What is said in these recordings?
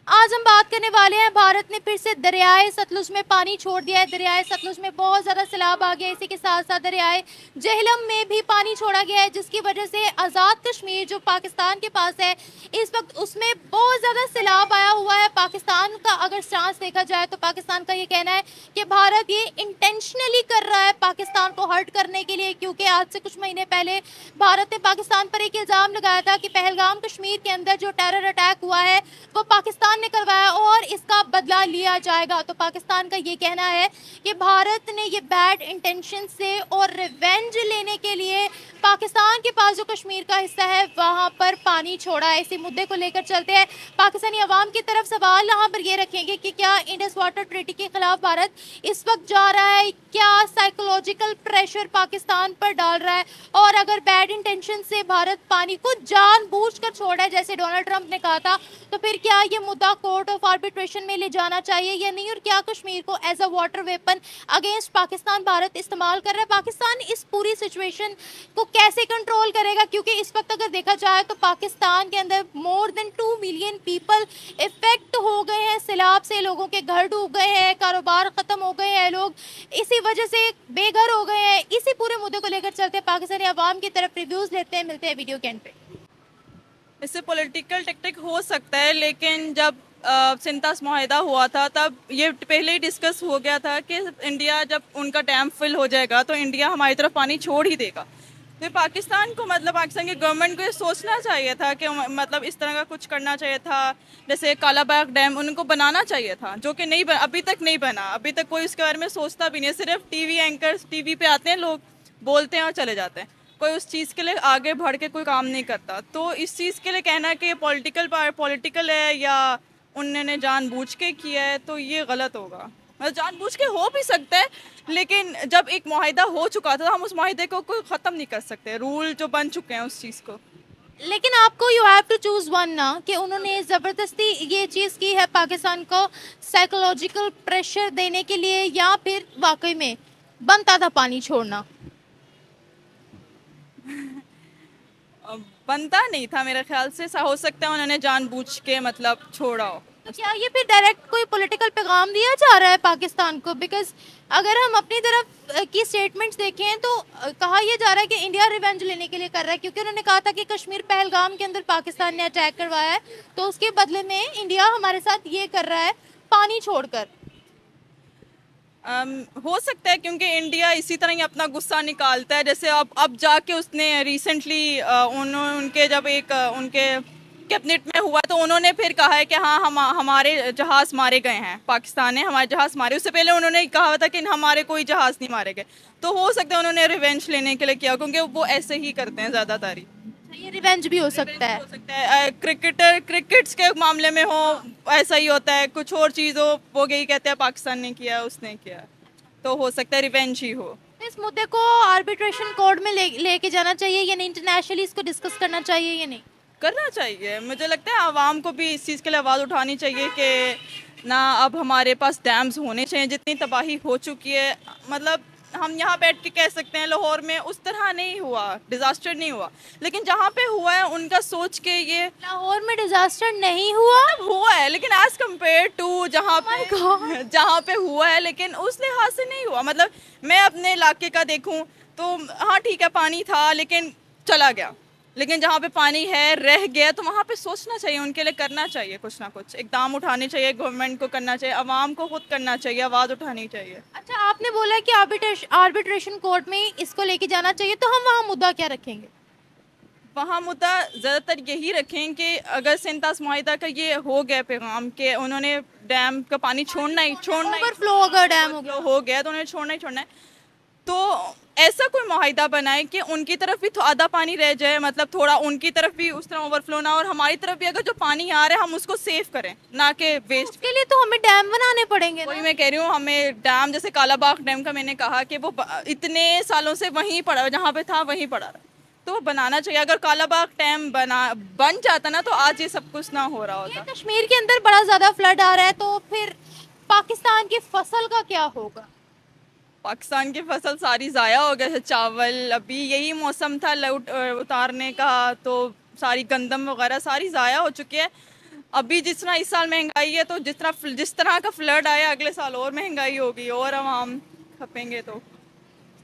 आज हम बात करने वाले हैं, भारत ने फिर से दरियाए सतलुज में पानी छोड़ दिया है। दरियाए सतलुज में बहुत ज़्यादा सैलाब आ गया है। इसी के साथ साथ दरियाए जेहलम में भी पानी छोड़ा गया है, जिसकी वजह से आज़ाद कश्मीर जो पाकिस्तान के पास है इस वक्त उसमें बहुत ज़्यादा सैलाब आया हुआ है। पाकिस्तान का अगर स्टांस देखा जाए तो पाकिस्तान का ये कहना है कि भारत ये इंटेंशनली कर रहा है पाकिस्तान को हर्ट करने के लिए, क्योंकि आज से कुछ महीने पहले भारत ने पाकिस्तान पर एक इल्ज़ाम लगाया था कि पहलगाम कश्मीर के अंदर जो टेरर अटैक हुआ है वो पाकिस्तान ने करवाया और इसका बदला लिया जाएगा। तो पाकिस्तान का ये कहना है कि भारत ने ये बैड इंटेंशन से और रिवेंज लेने के लिए पाकिस्तान के पास जो कश्मीर का हिस्सा है वहां पर पानी छोड़ा है। इसी मुद्दे को लेकर चलते हैं पाकिस्तानी अवाम की तरफ सवाल यहाँ पर ये रखेंगे कि क्या इंडस वाटर ट्रीटी के खिलाफ भारत इस वक्त जा रहा है, क्या साइकोलॉजिकल प्रेशर पाकिस्तान पर डाल रहा है, और अगर बैड इंटेंशन से भारत पानी को जानबूझकर छोड़ा है जैसे डोनाल्ड ट्रंप ने कहा था, तो फिर क्या ये मुद्दा कोर्ट ऑफ आर्बिट्रेशन में ले जाना चाहिए या नहीं, और क्या कश्मीर को as a water weapon against Pakistan Bharat इस्तेमाल कर रहा है। पाकिस्तान इस पूरी सिचुएशन को कैसे कंट्रोल करेगा, क्योंकि इस वक्त अगर देखा जाए तो पाकिस्तान के अंदर more than 2 million people effect हो गए हैं सैलाब से। लोगों के घर डूब गए हैं, कारोबार खत्म हो गए हैं, लोग इसी वजह से बेघर हो गए हैं। इसी पूरे मुद्दे को लेकर चलते हैं पाकिस्तानी अवाम की तरफ, रिव्यूज लेते हैं, मिलते हैं वीडियो के एंड पे। इससे पॉलिटिकल टैक्टिक हो सकता है, लेकिन जब सिंतास मुआहदा हुआ था तब ये पहले ही डिस्कस हो गया था कि इंडिया जब उनका डैम फिल हो जाएगा तो इंडिया हमारी तरफ पानी छोड़ ही देगा। तो पाकिस्तान को पाकिस्तान की गवर्नमेंट को ये सोचना चाहिए था कि इस तरह का कुछ करना चाहिए था, जैसे कालाबाग डैम उनको बनाना चाहिए था, जो कि नहीं अभी तक नहीं बना। अभी तक कोई इसके बारे में सोचता भी नहीं, सिर्फ टीवी एंकर्स टीवी पे आते हैं, लोग बोलते हैं और चले जाते हैं, कोई उस चीज़ के लिए आगे बढ़ के कोई काम नहीं करता। तो इस चीज़ के लिए कहना है कि ये पॉलिटिकल है या उन्होंने जानबूझ के किया है, तो ये गलत होगा। जानबूझ के हो भी सकता है, लेकिन जब एक मुआहिदा हो चुका था तो हम उस मुआहिदे को कोई ख़त्म नहीं कर सकते, रूल जो बन चुके हैं उस चीज़ को। लेकिन आपको you have to choose one ना, कि उन्होंने ज़बरदस्ती ये चीज़ की है पाकिस्तान को साइकोलॉजिकल प्रेशर देने के लिए, या फिर वाकई में बनता था पानी छोड़ना। बनता नहीं था मेरे ख्याल से, हो सकता है उन्होंने जानबूझ के छोड़ा हो। तो क्या ये फिर डायरेक्ट कोई पॉलिटिकल पैगाम दिया जा रहा है पाकिस्तान को? बिकॉज अगर हम अपनी तरफ की स्टेटमेंट्स देखें तो कहा यह जा रहा है कि इंडिया रिवेंज लेने के लिए कर रहा है, क्योंकि उन्होंने कहा था कि कश्मीर पहलगाम के अंदर पाकिस्तान ने अटैक करवाया है, तो उसके बदले में इंडिया हमारे साथ ये कर रहा है पानी छोड़कर। हो सकता है, क्योंकि इंडिया इसी तरह ही अपना गुस्सा निकालता है। जैसे अब जाके उसने रिसेंटली उनके जब एक उनके कैबिनेट में हुआ तो उन्होंने फिर कहा है कि हाँ हमारे जहाज़ मारे गए हैं, पाकिस्तान ने हमारे जहाज़ मारे। उससे पहले उन्होंने कहा था कि हमारे कोई जहाज़ नहीं मारे गए। तो हो सकता है उन्होंने रिवेंज लेने के लिए किया, क्योंकि वो ऐसे ही करते हैं ज़्यादातर ही। ये रिवेंज भी हो सकता है। क्रिकेट्स के मामले में हो ऐसा ही होता है, कुछ और चीज़ हो वो यही कहते हैं पाकिस्तान ने किया, उसने किया, तो हो सकता है रिवेंज ही हो। इस मुद्दे को आर्बिट्रेशन कोर्ट में लेके जाना चाहिए या नहीं, इंटरनेशनली इसको डिस्कस करना चाहिए या नहीं? करना चाहिए। मुझे लगता है आवाम को भी इस चीज़ के लिए आवाज़ उठानी चाहिए कि ना अब हमारे पास डैम्स होने चाहिए। जितनी तबाही हो चुकी है, हम यहाँ बैठ के कह सकते हैं लाहौर में उस तरह नहीं हुआ, डिज़ास्टर नहीं हुआ, लेकिन जहाँ पे हुआ है उनका सोच के ये लाहौर में डिज़ास्टर नहीं हुआ हुआ है, लेकिन एज़ कम्पेयर टू जहाँ पे हुआ है, लेकिन उस लिहाज से नहीं हुआ। मैं अपने इलाके का देखूँ तो हाँ ठीक है, पानी था लेकिन चला गया, लेकिन जहाँ पे पानी है रह गया, तो वहाँ पे सोचना चाहिए, उनके लिए करना चाहिए, कुछ ना कुछ इकदाम उठाने चाहिए, गवर्नमेंट को करना चाहिए, आवाम को खुद करना चाहिए, आवाज़ उठानी चाहिए। अच्छा, आपने बोला कि आर्बिट्रेशन कोर्ट में इसको लेके जाना चाहिए, तो हम वहाँ मुद्दा क्या रखेंगे? वहाँ मुद्दा ज़्यादातर यही रखें कि अगर सिंतास मुआहिदा का ये हो गया पैगाम कि उन्होंने डैम का पानी छोड़ना ओवरफ्लो अगर डैम हो गया तो उन्हें छोड़ना ही छोड़ना है, तो ऐसा कोई मुआहिदा बनाए कि उनकी तरफ भी तो आधा पानी रह जाए, थोड़ा उनकी तरफ भी उस तरह ओवरफ्लो ना, और हमारी तरफ भी अगर जो पानी आ रहा है हम उसको सेव करें, ना कि वेस्ट। उसके लिए तो हमें डैम बनाने पड़ेंगे। वही मैं कह रही हूँ, हमें डैम, जैसे कालाबाग डैम का मैंने कहा कि वो इतने सालों से वहीं पड़ा, जहाँ पे था वहीं पड़ा रहा, तो वो बनाना चाहिए। अगर कालाबाग डैम बन जाता ना तो आज ये सब कुछ ना हो रहा होता। कश्मीर के अंदर बड़ा ज्यादा फ्लड आ रहा है, तो फिर पाकिस्तान की फसल का क्या होगा? पाकिस्तान की फसल सारी ज़ाया हो गई है। चावल, अभी यही मौसम था उतारने का, तो सारी गंदम वगैरह सारी ज़ाया हो चुकी है। अभी जिस तरह इस साल महंगाई है, तो जिस तरह का फ्लड आया अगले साल और महंगाई होगी और हम खपेंगे। तो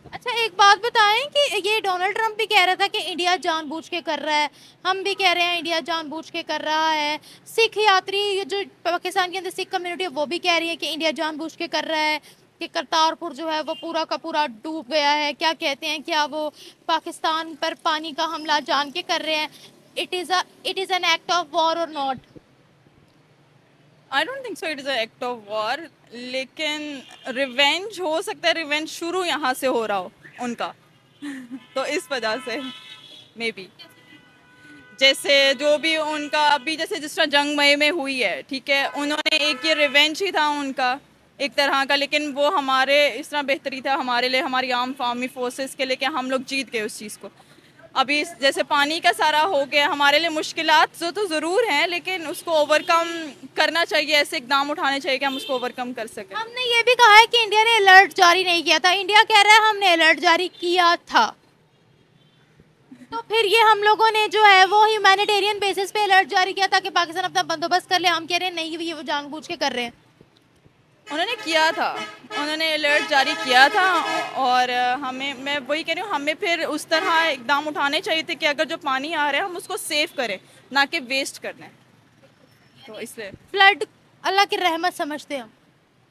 अच्छा एक बात बताएं कि ये डोनाल्ड ट्रंप भी कह रहा था कि इंडिया जानबूझ के कर रहा है, हम भी कह रहे हैं इंडिया जानबूझ के कर रहा है, सिख यात्री जो पाकिस्तान के अंदर सिख कम्युनिटी है वो भी कह रही है कि इंडिया जानबूझ के कर रहा है, कि करतारपुर जो है वो पूरा का पूरा डूब गया है। क्या कहते हैं, क्या वो पाकिस्तान पर पानी का हमला जान के कर रहे हैं? It is an act of war और not? I don't think so it is a act of war, लेकिन रिवेंज हो सकता है, रिवेंज शुरू यहाँ से हो रहा हो उनका तो इस वजह से मे बी, जैसे जो भी उनका अभी जैसे जिस तरह जंग मई में हुई है, ठीक है, उन्होंने एक ये रिवेंज ही था उनका एक तरह का, लेकिन वो हमारे इस तरह बेहतरी था हमारे लिए, हमारी आर्म आर्मी फोर्सेस के लिए, कि हम लोग जीत गए उस चीज़ को। अभी जैसे पानी का सारा हो गया, हमारे लिए मुश्किलात जो तो ज़रूर हैं, लेकिन उसको ओवरकम करना चाहिए, ऐसे इकदाम उठाने चाहिए कि हम उसको ओवरकम कर सकें। हमने ये भी कहा है कि इंडिया ने अलर्ट जारी नहीं किया था, इंडिया कह रहा है हमने अलर्ट जारी किया था, तो फिर ये हम लोगों ने जो है वो ह्यूमैनिटेरियन बेसिस पे अलर्ट जारी किया था कि पाकिस्तान अपना बंदोबस्त कर ले, हम कह रहे हैं नहीं ये वो जानबूझ के कर रहे हैं। उन्होंने किया था, उन्होंने अलर्ट जारी किया था, और हमें, मैं वही कह रही हूँ, हमें फिर उस तरह इकदाम उठाने चाहिए थे कि अगर जो पानी आ रहा है हम उसको सेव करें, ना कि वेस्ट करने। तो इसलिए फ्लड अल्लाह की रहमत समझते हैं हम।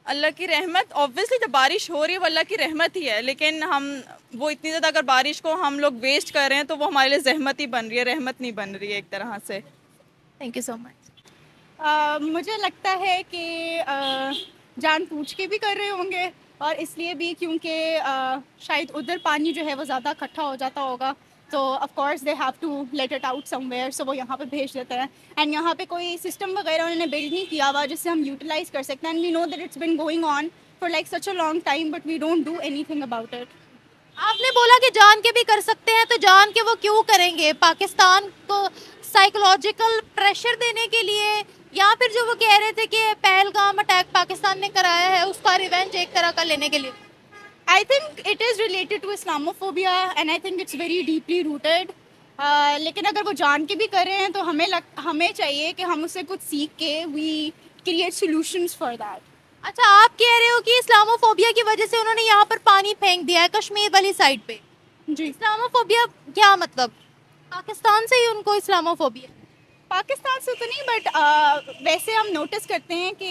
अल्लाह की रहमत, ऑब्वियसली जब बारिश हो रही है वो अल्लाह की रहमत ही है, लेकिन हम वो इतनी ज़्यादा अगर बारिश को हम लोग वेस्ट कर रहे हैं तो वो हमारे लिए जहमत ही बन रही है, रहमत नहीं बन रही है एक तरह से। Thank you so much. मुझे लगता है कि जानबूझ के भी कर रहे होंगे, और इसलिए भी क्योंकि शायद उधर पानी जो है वो ज़्यादा इकट्ठा हो जाता होगा, तो of course they have to let it out somewhere, so वो यहाँ पे भेज देते हैं। एंड यहाँ पे कोई सिस्टम वगैरह उन्होंने बिल्ड नहीं किया हुआ जिससे हम यूटिलाइज कर सकते हैं। And we know that it's been going on for like such a long time, but we don't do anything about it. आपने बोला कि जान के भी कर सकते हैं, तो जान के वो क्यों करेंगे? पाकिस्तान को साइकोलॉजिकल प्रेशर देने के लिए, या फिर जो वो कह रहे थे कि पहलगाम अटैक पाकिस्तान ने कराया है उसका रिवेंज एक तरह का लेने के लिए? I think it is related to Islamophobia and I think it's very deeply rooted. लेकिन अगर वो जान के भी कर रहे हैं तो हमें चाहिए कि हम उससे कुछ सीख के we create solutions for that. अच्छा आप कह रहे हो कि इस्लामोफोबिया की वजह से उन्होंने यहाँ पर पानी फेंक दिया है कश्मीर वाली साइड पे। जी, इस्लामोफोबिया क्या मतलब? पाकिस्तान से ही उनको इस्लामोफोबिया? पाकिस्तान से तो नहीं, बट वैसे हम नोटिस करते हैं कि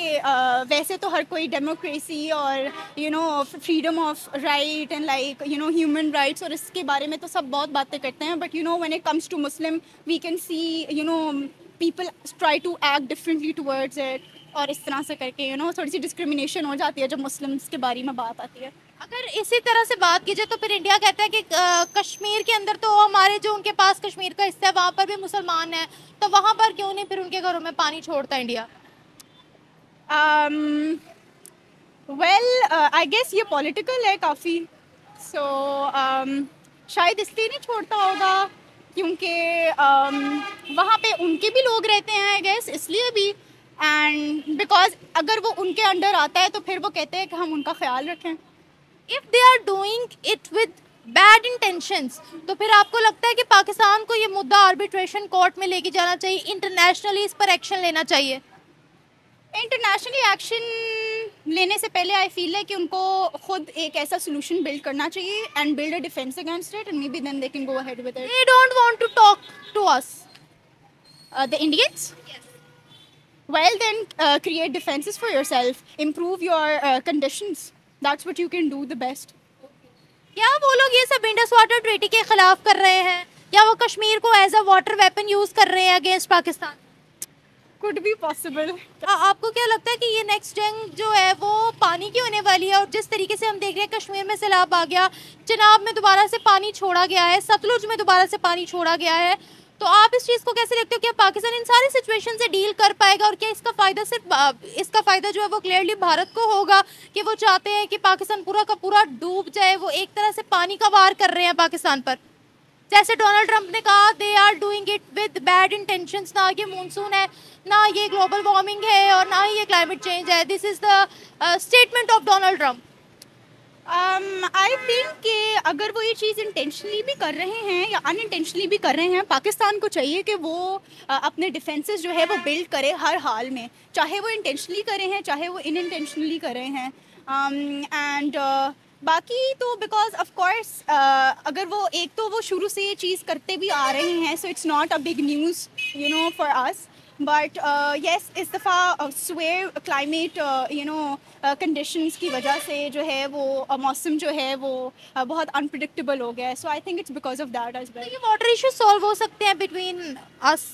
वैसे तो हर कोई डेमोक्रेसी और freedom of right and like human rights और इसके बारे में तो सब बहुत बातें करते हैं, but when it comes to Muslim we can see people try to act differently towards it, और इस तरह से करके थोड़ी सी डिस्क्रिमिनेशन हो जाती है जब मुस्लिम्स के बारे में बात आती है। अगर इसी तरह से बात की जाए तो फिर इंडिया कहता है कि कश्मीर के अंदर तो हमारे जो उनके पास कश्मीर का हिस्सा है वहाँ पर भी मुसलमान हैं, तो वहाँ पर क्यों नहीं फिर उनके घरों में पानी छोड़ता इंडिया? आई गेस ये पॉलिटिकल है काफ़ी, सो शायद इसलिए नहीं छोड़ता होगा क्योंकि वहाँ पे उनके भी लोग रहते हैं, आई गेस इसलिए भी, एंड बिकॉज अगर वो उनके अंडर आता है तो फिर वो कहते हैं कि हम उनका ख्याल रखें। If they are doing it with bad intentions, तो फिर आपको लगता है कि पाकिस्तान को ये मुद्दा आर्बिट्रेशन कोर्ट में लेके जाना चाहिए, इंटरनेशनली इस पर एक्शन लेना चाहिए? इंटरनेशनली एक्शन लेने से पहले आई फील है कि उनको खुद एक ऐसा सोल्यूशन बिल्ड करना चाहिए and build a defence against it, and maybe then they can go ahead with it. They don't want to talk to us, the Indians? Well, then create defenses for yourself, improve your conditions. That's what you can do the best. क्या वो लोग ये सब Indus water treaty के खिलाफ कर रहे हैं, या वो कश्मीर को as a water weapon use कर रहे हैं against Pakistan? Could be possible. आपको क्या लगता है कि ये नेक्स्ट जंग जो है वो पानी की होने वाली है? और जिस तरीके से हम देख रहे हैं कश्मीर में सैलाब आ गया, चिनाब में दोबारा से पानी छोड़ा गया है, सतलुज में दोबारा से पानी छोड़ा गया है, तो आप इस चीज़ को कैसे देखते हो? क्या पाकिस्तान इन सारी सिचुएशन से डील कर पाएगा, और क्या इसका फ़ायदा जो है वो क्लियरली भारत को होगा कि वो चाहते हैं कि पाकिस्तान पूरा का पूरा डूब जाए, वो एक तरह से पानी का वार कर रहे हैं पाकिस्तान पर? जैसे डोनाल्ड ट्रंप ने कहा they are doing it with bad intentions, ना ये मानसून है, ना ये ग्लोबल वार्मिंग है, और ना ही ये क्लाइमेट चेंज है। This is the statement of Donald Trump. I think कि अगर वो ये चीज़ इंटेंशनली भी कर रहे हैं या अनइंटेंशनली भी कर रहे हैं, पाकिस्तान को चाहिए कि वो अपने डिफेंसेस जो है वो बिल्ड करे हर हाल में, चाहे वो इंटेंशनली करे हैं चाहे वो इनइंटेंशनली करे हैं। एंड बाकी तो बिकॉज ऑफ कोर्स अगर वो एक तो वो शुरू से ये चीज़ करते भी आ रहे हैं, so it's not a big news you know for us. But yes, इस दफ़ा स्वेयर क्लाइमेट कंडीशंस की वजह से जो है वो मौसम जो है वो बहुत अनप्रडिक्टेबल हो गया है। So I think it's because of that as well. ये वाटर इशू सॉल्व हो सकते हैं between us?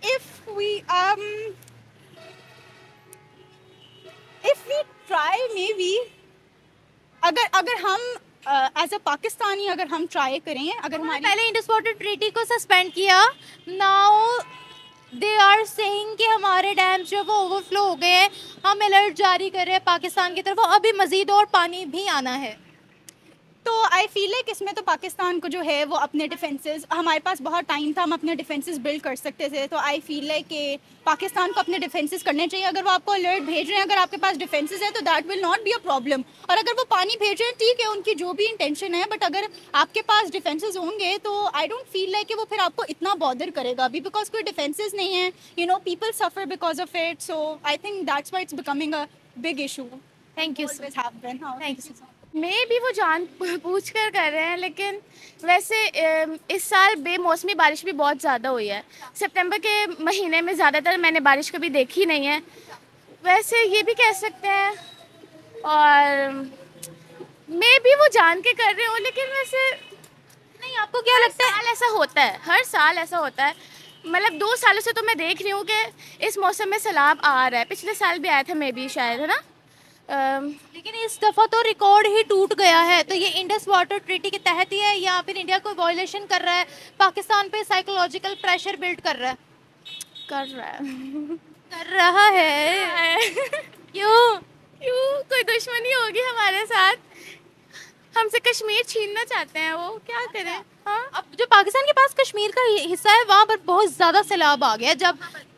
If we try maybe, अगर हम एज अ पाकिस्तानी अगर हम ट्राई करें, अगर हमारी पहले इंडस वाटर ट्रीटी को सस्पेंड किया, नाउ दे आर सेइंग कि हमारे डैम जो वो ओवरफ्लो हो गए हैं, हम अलर्ट जारी कर रहे हैं पाकिस्तान की तरफ, अभी मजीद और पानी भी आना है। तो आई फील लाइक इसमें तो पाकिस्तान को जो है वो अपने डिफेंसेस, हमारे पास बहुत टाइम था, हम अपने डिफेंसेस बिल्ड कर सकते थे। तो आई फील लाइक कि पाकिस्तान को अपने डिफेंसेस करने चाहिए। अगर वो आपको अलर्ट भेज रहे हैं, अगर आपके पास डिफेंसेस है तो that will not be a problem. और अगर वो पानी भेज रहे हैं, ठीक है, उनकी जो भी इंटेंशन है, बट अगर आपके पास डिफेंसेस होंगे तो आई डोंट फील लाइक कि वो फिर आपको इतना बॉदर करेगा अभी, बिकॉज कोई डिफेंसेस नहीं है, you know, people suffer because of it. So I think that's why it's becoming a big issue. Thank you thank you. मैं भी वो जान पूछ कर रहे हैं, लेकिन वैसे इस साल बेमौसमी बारिश भी बहुत ज़्यादा हुई है। सितंबर के महीने में ज़्यादातर मैंने बारिश कभी देखी नहीं है, वैसे ये भी कह सकते हैं। और मैं भी वो जान के कर रही हूँ, लेकिन वैसे नहीं, आपको क्या लगता है? साल ऐसा होता है, हर साल ऐसा होता है। मतलब 2 सालों से तो मैं देख रही हूँ कि इस मौसम में सैलाब आ रहा है। पिछले साल भी आया था, मे भी शायद, है ना। लेकिन इस दफ़ा तो रिकॉर्ड ही टूट गया है। तो ये इंडस वाटर ट्रीटी के तहत ही है या फिर इंडिया कोई वायलेशन कर रहा है, पाकिस्तान पे साइकोलॉजिकल प्रेशर बिल्ड कर रहा है? कर रहा है। क्यों कोई दुश्मनी होगी हमारे साथ? हमसे कश्मीर छीनना चाहते हैं वो, क्या करें। हाँ, अब जो पाकिस्तान के पास कश्मीर का हिस्सा है, वहाँ पर बहुत ज़्यादा सैलाब आ गया जब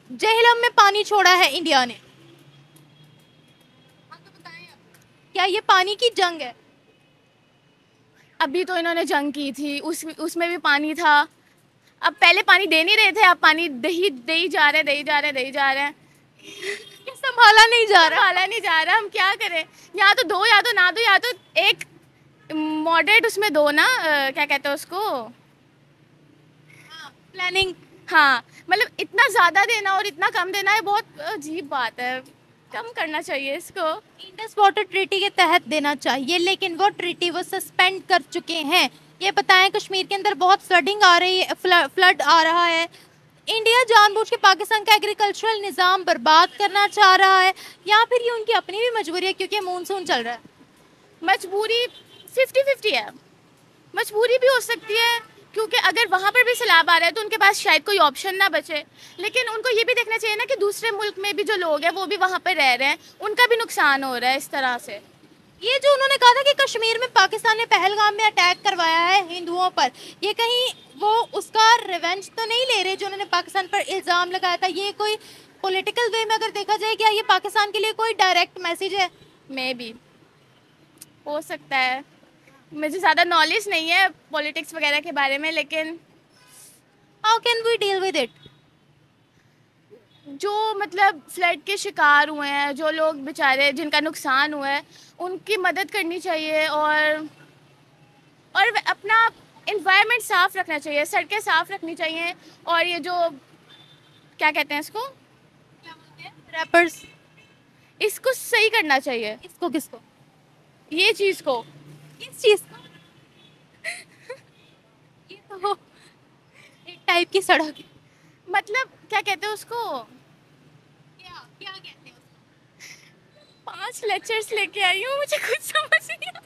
जेहलम में पानी छोड़ा है इंडिया ने। क्या ये पानी की जंग है? अभी तो इन्होंने जंग की थी, उसमें भी पानी था। अब पहले पानी दे नहीं रहे थे, अब पानी दे ही जा रहे हैं। संभाला नहीं जा रहा। हम क्या करें? या तो दो, या तो ना दो, या तो एक मॉडरेट उसमें दो ना, क्या कहते हैं उसको, प्लानिंग। हाँ, मतलब इतना ज़्यादा देना और इतना कम देना है, बहुत अजीब बात है। कम करना चाहिए इसको। इंडस वाटर ट्रीटी के तहत देना चाहिए, लेकिन वो ट्रीटी वो सस्पेंड कर चुके हैं। ये बताएं, कश्मीर के अंदर बहुत फ्लडिंग आ रही है, फ्लड आ रहा है। इंडिया जानबूझ के पाकिस्तान का एग्रीकल्चरल निज़ाम बर्बाद करना चाह रहा है, या फिर ये उनकी अपनी भी मजबूरी है क्योंकि मानसून चल रहा है? मजबूरी 50-50 है। मजबूरी भी हो सकती है, क्योंकि अगर वहाँ पर भी सैलाब आ रहा है तो उनके पास शायद कोई ऑप्शन ना बचे। लेकिन उनको ये भी देखना चाहिए ना कि दूसरे मुल्क में भी जो लोग हैं वो भी वहाँ पर रह रहे हैं, उनका भी नुकसान हो रहा है इस तरह से। ये जो उन्होंने कहा था कि कश्मीर में पाकिस्तान ने पहलगाम में अटैक करवाया है हिंदुओं पर, ये कहीं वो उसका रिवेंज तो नहीं ले रहे जो उन्होंने पाकिस्तान पर इल्ज़ाम लगाया था? ये कोई पॉलिटिकल वे में अगर देखा जाए, क्या ये पाकिस्तान के लिए कोई डायरेक्ट मैसेज है? मे बी हो सकता है, मुझे ज़्यादा नॉलेज नहीं है पॉलिटिक्स वगैरह के बारे में, लेकिन how can we deal with it? जो मतलब फ्लड के शिकार हुए हैं, जो लोग बेचारे जिनका नुकसान हुआ है, उनकी मदद करनी चाहिए। और अपना इन्वायरमेंट साफ़ रखना चाहिए, सड़कें साफ़ रखनी चाहिए। और ये जो क्या कहते हैं इसको, क्या बोलते हैं, रैपर्स, इसको सही करना चाहिए। इसको किसको? ये चीज़ को, इस चीज़ को। ये तो एक टाइप की सड़क है। मतलब क्या कहते हैं उसको, क्या कहते हैं उसको? 5 लेक्चर्स लेके आई हूँ, मुझे कुछ समझ नहीं आता।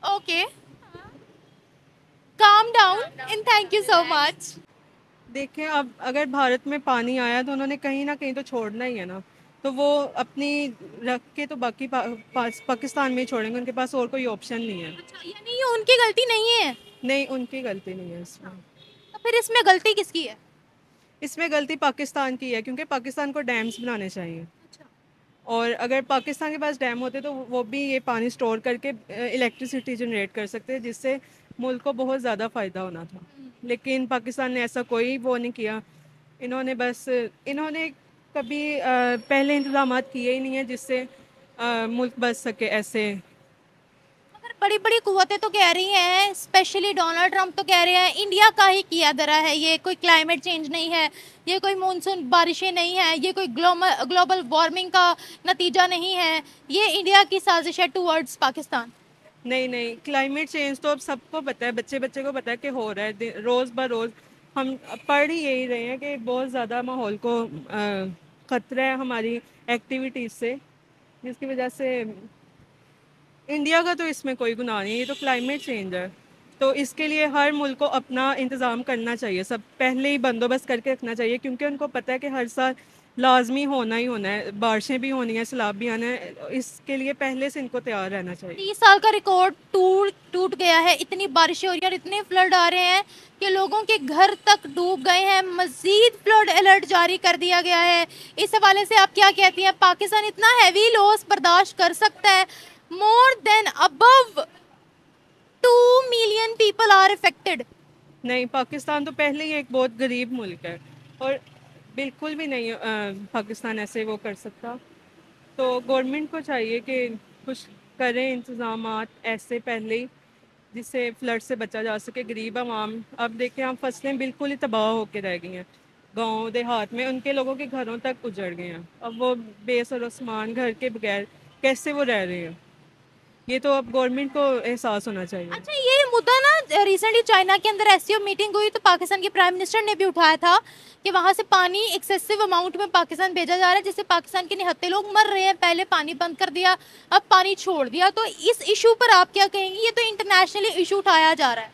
Okay, calm down and thank you so much. देखें, अब अगर भारत में पानी आया तो उन्होंने कहीं ना कहीं तो छोड़ना ही है ना, तो वो अपनी रख के तो बाकी पाकिस्तान में ही छोड़ेंगे, उनके पास और कोई ऑप्शन नहीं है। अच्छा, यानी ये उनकी गलती नहीं है? नहीं, उनकी गलती नहीं है इसमें। तो फिर इसमें गलती किसकी है? इसमें गलती पाकिस्तान की है, क्योंकि पाकिस्तान को डैम्स बनाने चाहिए। और अगर पाकिस्तान के पास डैम होते तो वो भी ये पानी स्टोर करके इलेक्ट्रिसिटी जनरेट कर सकते, जिससे मुल्क को बहुत ज़्यादा फ़ायदा होना था। लेकिन पाकिस्तान ने ऐसा कोई वो नहीं किया। इन्होंने कभी पहले इंतजाम किए ही नहीं है जिससे मुल्क बच सके ऐसे। मगर बड़ी बड़ी कुव्वतें तो कह रही हैं, स्पेशली डोनाल्ड ट्रंप तो कह रहे हैं इंडिया का ही किया धरा है, ये कोई क्लाइमेट चेंज नहीं है, ये कोई मानसून बारिशें नहीं है, ये कोई ग्लोबल वार्मिंग का नतीजा नहीं है, ये इंडिया की साजिश है टूवर्ड्स पाकिस्तान। नहीं, क्लाइमेट चेंज तो अब सबको पता है, बच्चे बच्चे को पता है कि हो रहा है। रोज़ ब रोज़ हम पढ़ ही यही रहे हैं कि बहुत ज़्यादा माहौल को ख़तरा है हमारी एक्टिविटीज़ से, जिसकी वजह से इंडिया का तो इसमें कोई गुनाह नहीं है, ये तो क्लाइमेट चेंज है। तो इसके लिए हर मुल्क को अपना इंतज़ाम करना चाहिए, सब पहले ही बंदोबस्त करके रखना चाहिए, क्योंकि उनको पता है कि हर साल लाजमी होना ही होना है, बारिशें भी होनी है, सैलाब भी आना है। इसके लिए पहले से इनको तैयार रहना चाहिए। 30 साल का रिकॉर्ड टूट गया है, इतनी बारिशें हो रही हैं और इतने फ्लड आ रहे हैं कि लोगों के घर तक डूब गए हैं, मजीद फ्लड अलर्ट जारी कर दिया गया है। इस हवाले से आप क्या कहती हैं, पाकिस्तान इतना हैवी लॉस बर्दाश्त कर सकता है? More than above 2 million people are affected. नहीं, पाकिस्तान तो पहले ही एक बहुत गरीब मुल्क है और बिल्कुल भी नहीं पाकिस्तान ऐसे वो कर सकता। तो गवर्नमेंट को चाहिए कि कुछ करें इंतज़ाम ऐसे पहले ही, जिससे फ्लड से बचा जा सके। गरीब आवाम, अब देखें हम फसलें बिल्कुल ही तबाह होकर रह गई हैं, गांव देहात में उनके लोगों के घरों तक उजड़ गए हैं। अब वो बेसर सामान घर के बगैर कैसे वो रह रहे हैं, ये तो अब गवर्नमेंट को एहसास होना चाहिए। अच्छा, ये मुद्दा ना रिसेंटली चाइना के अंदर एससीओ मीटिंग हुई तो पाकिस्तान के प्राइम मिनिस्टर ने भी उठाया था कि वहां से पानी एक्सेसिव अमाउंट में पाकिस्तान भेजा जा रहा है, जिससे पाकिस्तान के निहत्थे लोग मर रहे हैं। पहले पानी बंद कर दिया, अब पानी छोड़ दिया। तो इस इशू पर आप क्या कहेंगी? ये तो इंटरनेशनली इशू उठाया जा रहा है।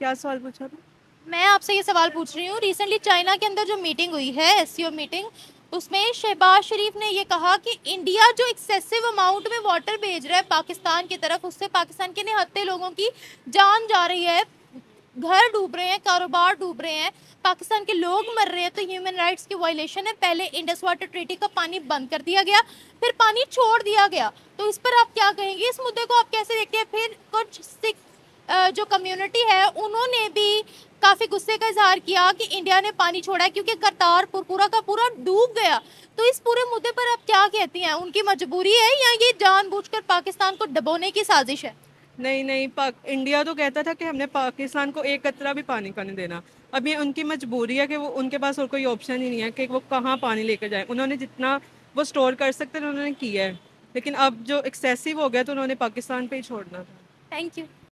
क्या सवाल पूछा था? मैं आपसे ये सवाल पूछ रही हूँ, रिसेंटली चाइना के अंदर जो मीटिंग हुई है एससीओ मीटिंग, उसमें शहबाज शरीफ ने ये कहा कि इंडिया जो एक्सेसिव अमाउंट में वाटर भेज रहा है पाकिस्तान की तरफ, उससे पाकिस्तान के निहत्थे लोगों की जान जा रही है, घर डूब रहे हैं, कारोबार डूब रहे हैं, पाकिस्तान के लोग मर रहे हैं। तो ह्यूमन राइट्स की वायलेशन है। पहले इंडस वाटर ट्रीटी का पानी बंद कर दिया गया, फिर पानी छोड़ दिया गया। तो इस पर आप क्या कहेंगे? इस मुद्दे को आप कैसे देखते हैं? फिर कुछ सिख जो कम्युनिटी है उन्होंने भी काफ़ी गुस्से का इजहार किया कि इंडिया ने पानी छोड़ा है क्योंकि करतारपुर पूरा का पूरा डूब गया। तो इस पूरे मुद्दे पर आप क्या कहती हैं? उनकी मजबूरी है या ये जानबूझकर पाकिस्तान को डबोने की साजिश है? नहीं, इंडिया तो कहता था कि हमने पाकिस्तान को एक कतरा भी पानी का नहीं देना। अब ये उनकी मजबूरी है कि वो, उनके पास और कोई ऑप्शन ही नहीं है कि वो कहाँ पानी लेकर जाए। उन्होंने जितना वो स्टोर कर सकते थे उन्होंने किया है, लेकिन अब जो एक्सेसिव हो गया तो उन्होंने पाकिस्तान पे ही छोड़ना था। Thank you.